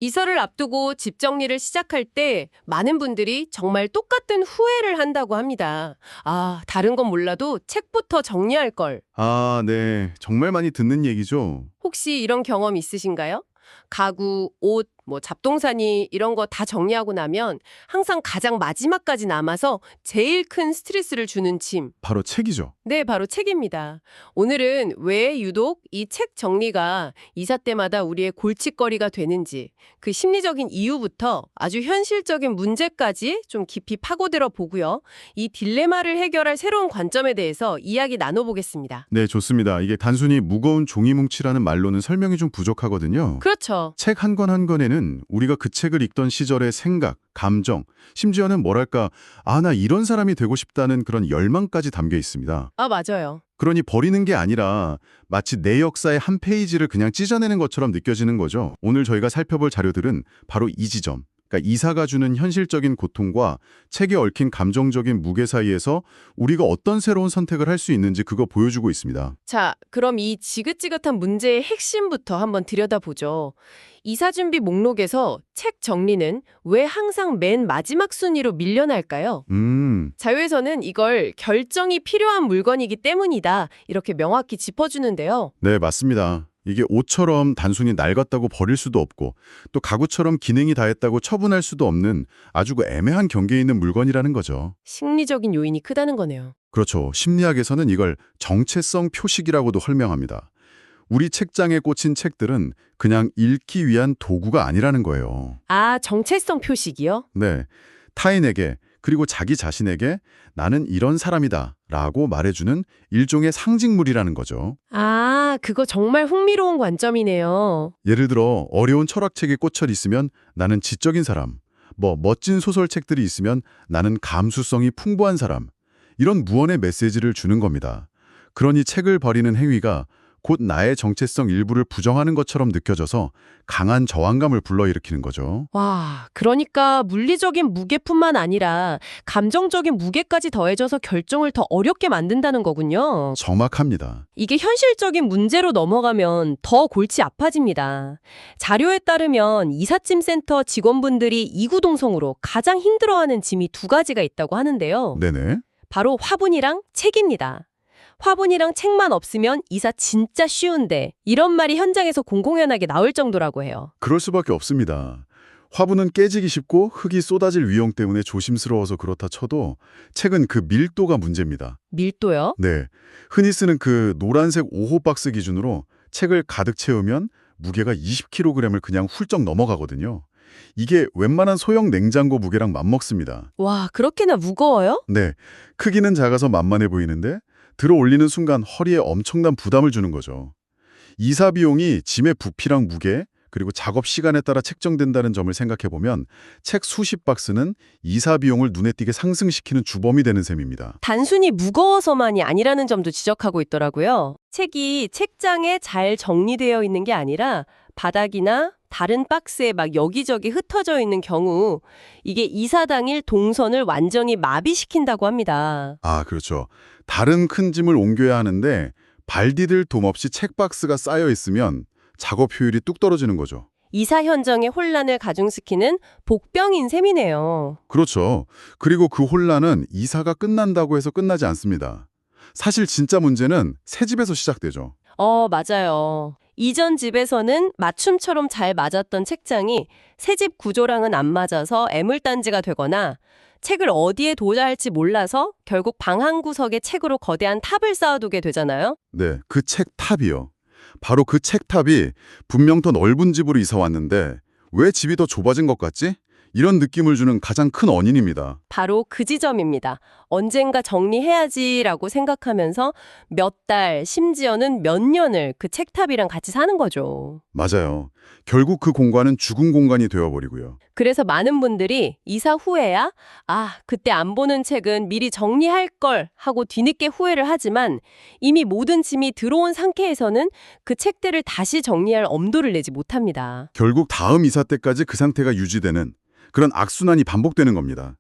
이사를 앞두고 집 정리를 시작할 때 많은 분들이 정말 똑같은 후회를 한다고 합니다. 아, 다른 건 몰라도 책부터 정리할 걸. 아, 네. 정말 많이 듣는 얘기죠. 혹시 이런 경험 있으신가요? 가구, 옷, 잡동사니 이런 거 다 정리하고 나면 항상 가장 마지막까지 남아서 제일 큰 스트레스를 주는 짐. 바로 책이죠. 네, 바로 책입니다. 오늘은 왜 유독 이 책 정리가 이사 때마다 우리의 골칫거리가 되는지, 그 심리적인 이유부터 아주 현실적인 문제까지 좀 깊이 파고들어 보고요. 이 딜레마를 해결할 새로운 관점에 대해서 이야기 나눠보겠습니다. 네, 좋습니다. 이게 단순히 무거운 종이뭉치라는 말로는 설명이 좀 부족하거든요. 그렇죠. 책 한 권 한 권에는 우리가 그 책을 읽던 시절의 생각, 감정, 심지어는 뭐랄까, 아, 나 이런 사람이 되고 싶다는 그런 열망까지 담겨 있습니다. 아, 맞아요. 그러니 버리는 게 아니라 마치 내 역사의 한 페이지를 그냥 찢어내는 것처럼 느껴지는 거죠. 오늘 저희가 살펴볼 자료들은 바로 이 지점, 그러니까 이사가 주는 현실적인 고통과 책에 얽힌 감정적인 무게 사이에서 우리가 어떤 새로운 선택을 할 수 있는지 그거 보여주고 있습니다. 자, 그럼 이 지긋지긋한 문제의 핵심부터 한번 들여다보죠. 이사 준비 목록에서 책 정리는 왜 항상 맨 마지막 순위로 밀려날까요? 자료에서는 이걸 결정이 필요한 물건이기 때문이다, 이렇게 명확히 짚어주는데요. 네, 맞습니다. 이게 옷처럼 단순히 낡았다고 버릴 수도 없고 또 가구처럼 기능이 다했다고 처분할 수도 없는 아주 그 애매한 경계에 있는 물건이라는 거죠. 심리적인 요인이 크다는 거네요. 그렇죠. 심리학에서는 이걸 정체성 표식이라고도 설명합니다. 우리 책장에 꽂힌 책들은 그냥 읽기 위한 도구가 아니라는 거예요. 아, 정체성 표식이요? 네, 타인에게 그리고 자기 자신에게 나는 이런 사람이다 라고 말해주는 일종의 상징물이라는 거죠. 아, 그거 정말 흥미로운 관점이네요. 예를 들어 어려운 철학책이 꽂혀 있으면 나는 지적인 사람, 멋진 소설책들이 있으면 나는 감수성이 풍부한 사람, 이런 무언의 메시지를 주는 겁니다. 그러니 책을 버리는 행위가 곧 나의 정체성 일부를 부정하는 것처럼 느껴져서 강한 저항감을 불러일으키는 거죠. 와, 그러니까 물리적인 무게뿐만 아니라 감정적인 무게까지 더해져서 결정을 더 어렵게 만든다는 거군요. 정확합니다. 이게 현실적인 문제로 넘어가면 더 골치 아파집니다. 자료에 따르면 이삿짐 센터 직원분들이 이구동성으로 가장 힘들어하는 짐이 두 가지가 있다고 하는데요. 네네. 바로 화분이랑 책입니다. 화분이랑 책만 없으면 이사 진짜 쉬운데, 이런 말이 현장에서 공공연하게 나올 정도라고 해요. 그럴 수밖에 없습니다. 화분은 깨지기 쉽고 흙이 쏟아질 위험 때문에 조심스러워서 그렇다 쳐도 책은 그 밀도가 문제입니다. 밀도요? 네, 흔히 쓰는 그 노란색 5호 박스 기준으로 책을 가득 채우면 무게가 20kg을 그냥 훌쩍 넘어가거든요. 이게 웬만한 소형 냉장고 무게랑 맞먹습니다. 와, 그렇게나 무거워요? 네, 크기는 작아서 만만해 보이는데 들어 올리는 순간 허리에 엄청난 부담을 주는 거죠. 이사 비용이 짐의 부피랑 무게, 그리고 작업 시간에 따라 책정된다는 점을 생각해보면 책 수십 박스는 이사 비용을 눈에 띄게 상승시키는 주범이 되는 셈입니다. 단순히 무거워서만이 아니라는 점도 지적하고 있더라고요. 책이 책장에 잘 정리되어 있는 게 아니라 바닥이나 다른 박스에 막 여기저기 흩어져 있는 경우, 이게 이사 당일 동선을 완전히 마비시킨다고 합니다. 아, 그렇죠. 다른 큰 짐을 옮겨야 하는데 발 디딜 돔 없이 책박스가 쌓여 있으면 작업 효율이 뚝 떨어지는 거죠. 이사 현장의 혼란을 가중시키는 복병인 셈이네요. 그렇죠. 그리고 그 혼란은 이사가 끝난다고 해서 끝나지 않습니다. 사실 진짜 문제는 새 집에서 시작되죠. 맞아요. 이전 집에서는 맞춤처럼 잘 맞았던 책장이 새 집 구조랑은 안 맞아서 애물단지가 되거나, 책을 어디에 둬야 할지 몰라서 결국 방 한 구석에 책으로 거대한 탑을 쌓아두게 되잖아요. 네, 그 책탑이요. 바로 그 책탑이 분명 더 넓은 집으로 이사 왔는데 왜 집이 더 좁아진 것 같지? 이런 느낌을 주는 가장 큰 원인입니다. 바로 그 지점입니다. 언젠가 정리해야지라고 생각하면서 몇 달, 심지어는 몇 년을 그 책탑이랑 같이 사는 거죠. 맞아요. 결국 그 공간은 죽은 공간이 되어버리고요. 그래서 많은 분들이 이사 후에야 그때 안 보는 책은 미리 정리할 걸 하고 뒤늦게 후회를 하지만, 이미 모든 짐이 들어온 상태에서는 그 책들을 다시 정리할 엄두를 내지 못합니다. 결국 다음 이사 때까지 그 상태가 유지되는 그런 악순환이 반복되는 겁니다.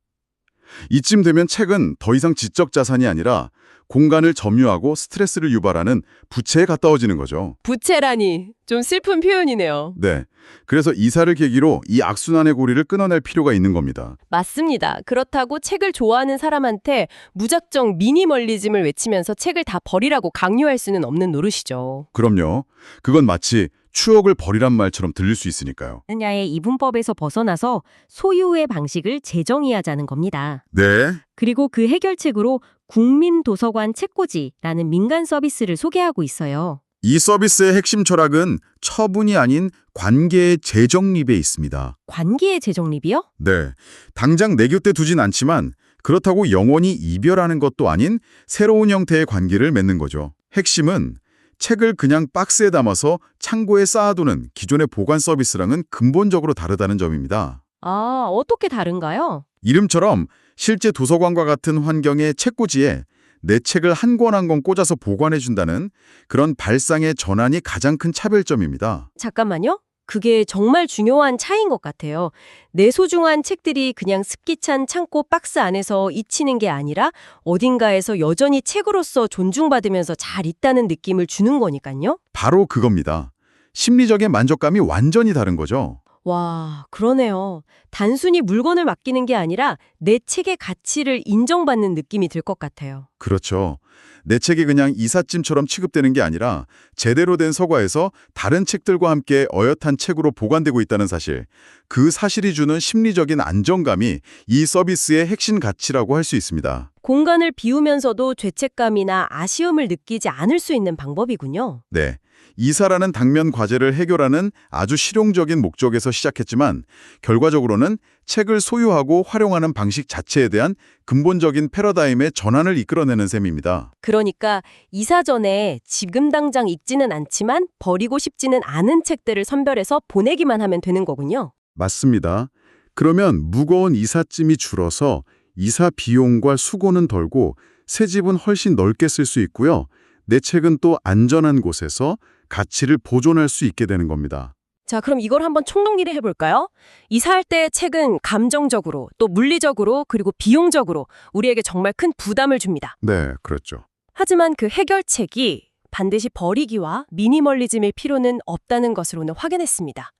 이쯤 되면 책은 더 이상 지적 자산이 아니라 공간을 점유하고 스트레스를 유발하는 부채에 가까워지는 거죠. 부채라니 좀 슬픈 표현이네요. 네, 그래서 이사를 계기로 이 악순환의 고리를 끊어낼 필요가 있는 겁니다. 맞습니다. 그렇다고 책을 좋아하는 사람한테 무작정 미니멀리즘을 외치면서 책을 다 버리라고 강요할 수는 없는 노릇이죠. 그럼요. 그건 마치 추억을 버리란 말처럼 들릴 수 있으니까요. 냐의 이분법에서 벗어나서 소유의 방식을 재정의하자는 겁니다. 네. 그리고 그 해결책으로 국민도서관 책꽂이라는 민간 서비스를 소개하고 있어요. 이 서비스의 핵심 철학은 처분이 아닌 관계의 재정립에 있습니다. 관계의 재정립이요? 네. 당장 내 곁에 두진 않지만 그렇다고 영원히 이별하는 것도 아닌 새로운 형태의 관계를 맺는 거죠. 핵심은 책을 그냥 박스에 담아서 창고에 쌓아두는 기존의 보관 서비스랑은 근본적으로 다르다는 점입니다. 아, 어떻게 다른가요? 이름처럼 실제 도서관과 같은 환경의 책꽂이에 내 책을 한 권 한 권 꽂아서 보관해준다는 그런 발상의 전환이 가장 큰 차별점입니다. 잠깐만요. 그게 정말 중요한 차이인 것 같아요. 내 소중한 책들이 그냥 습기찬 창고 박스 안에서 잊히는 게 아니라 어딘가에서 여전히 책으로서 존중받으면서 잘 있다는 느낌을 주는 거니까요. 바로 그겁니다. 심리적인 만족감이 완전히 다른 거죠. 와, 그러네요. 단순히 물건을 맡기는 게 아니라 내 책의 가치를 인정받는 느낌이 들 것 같아요. 그렇죠. 내 책이 그냥 이삿짐처럼 취급되는 게 아니라 제대로 된 서가에서 다른 책들과 함께 어엿한 책으로 보관되고 있다는 사실. 그 사실이 주는 심리적인 안정감이 이 서비스의 핵심 가치라고 할 수 있습니다. 공간을 비우면서도 죄책감이나 아쉬움을 느끼지 않을 수 있는 방법이군요. 네. 이사라는 당면 과제를 해결하는 아주 실용적인 목적에서 시작했지만 결과적으로는 책을 소유하고 활용하는 방식 자체에 대한 근본적인 패러다임의 전환을 이끌어내는 셈입니다. 그러니까 이사 전에 지금 당장 읽지는 않지만 버리고 싶지는 않은 책들을 선별해서 보내기만 하면 되는 거군요. 맞습니다. 그러면 무거운 이삿짐이 줄어서 이사 비용과 수고는 덜고 새 집은 훨씬 넓게 쓸 수 있고요. 내 책은 또 안전한 곳에서 가치를 보존할 수 있게 되는 겁니다. 자, 그럼 이걸 한번 총정리를 해볼까요? 이사할 때 책은 감정적으로, 또 물리적으로, 그리고 비용적으로 우리에게 정말 큰 부담을 줍니다. 네, 그렇죠. 하지만 그 해결책이 반드시 버리기와 미니멀리즘일 필요는 없다는 것으로는 확인했습니다.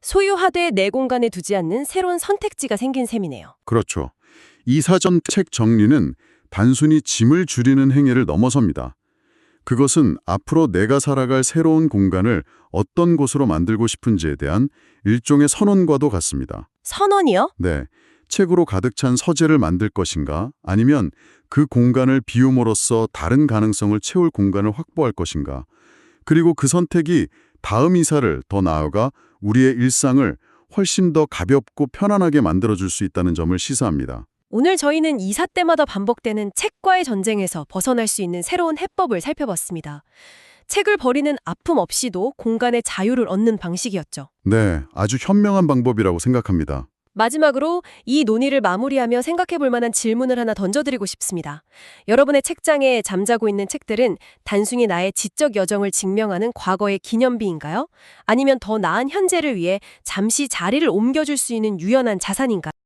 소유하되 내 공간에 두지 않는 새로운 선택지가 생긴 셈이네요. 그렇죠. 이사 전 책 정리는 단순히 짐을 줄이는 행위를 넘어섭니다. 그것은 앞으로 내가 살아갈 새로운 공간을 어떤 곳으로 만들고 싶은지에 대한 일종의 선언과도 같습니다. 선언이요? 네, 책으로 가득 찬 서재를 만들 것인가 아니면 그 공간을 비움으로써 다른 가능성을 채울 공간을 확보할 것인가 그리고 그 선택이 다음 이사를 더 나아가 우리의 일상을 훨씬 더 가볍고 편안하게 만들어줄 수 있다는 점을 시사합니다. 오늘 저희는 이사 때마다 반복되는 책과의 전쟁에서 벗어날 수 있는 새로운 해법을 살펴봤습니다. 책을 버리는 아픔 없이도 공간의 자유를 얻는 방식이었죠. 네, 아주 현명한 방법이라고 생각합니다. 마지막으로 이 논의를 마무리하며 생각해 볼 만한 질문을 하나 던져드리고 싶습니다. 여러분의 책장에 잠자고 있는 책들은 단순히 나의 지적 여정을 증명하는 과거의 기념비인가요? 아니면 더 나은 현재를 위해 잠시 자리를 옮겨줄 수 있는 유연한 자산인가요?